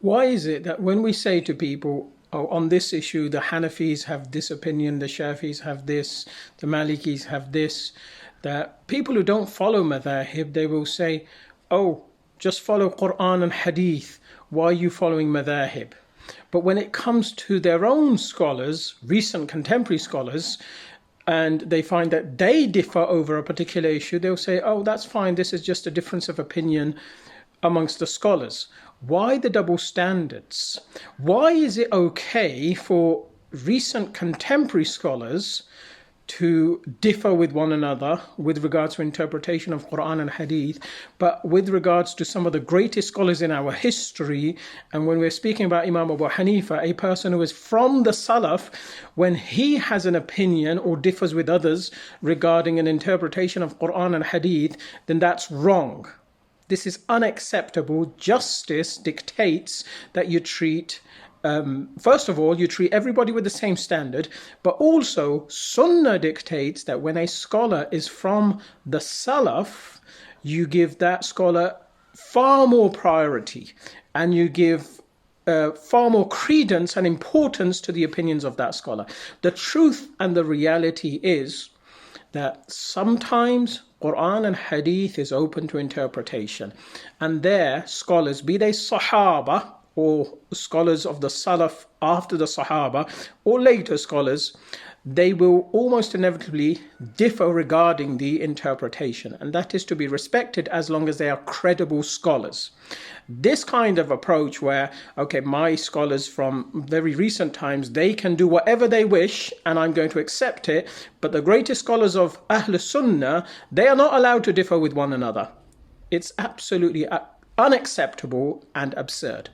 Why is it that when we say to people, oh, on this issue, the Hanafis have this opinion, the Shafis have this, the Malikis have this, that people who don't follow madhahib, they will say, oh, just follow Quran and Hadith. Why are you following madhahib? But when it comes to their own scholars, recent contemporary scholars, and they find that they differ over a particular issue, they'll say, oh, that's fine, this is just a difference of opinion amongst the scholars. Why the double standards? Why is it okay for recent contemporary scholars to differ with one another with regards to interpretation of Quran and Hadith, but with regards to some of the greatest scholars in our history, and when we're speaking about Imam Abu Hanifa, a person who is from the Salaf, when he has an opinion or differs with others regarding an interpretation of Quran and Hadith, then that's wrong. This is unacceptable. Justice dictates that you treat, first of all, you treat everybody with the same standard, but also Sunnah dictates that when a scholar is from the Salaf, you give that scholar far more priority and you give far more credence and importance to the opinions of that scholar. The truth and the reality is that sometimes Quran and Hadith is open to interpretation, and there scholars, be they Sahaba or scholars of the Salaf after the Sahaba or later scholars, they will almost inevitably differ regarding the interpretation, and that is to be respected as long as they are credible scholars. This kind of approach where, okay, my scholars from very recent times, they can do whatever they wish and I'm going to accept it, but the greatest scholars of Ahl Sunnah, they are not allowed to differ with one another. It's absolutely unacceptable and absurd.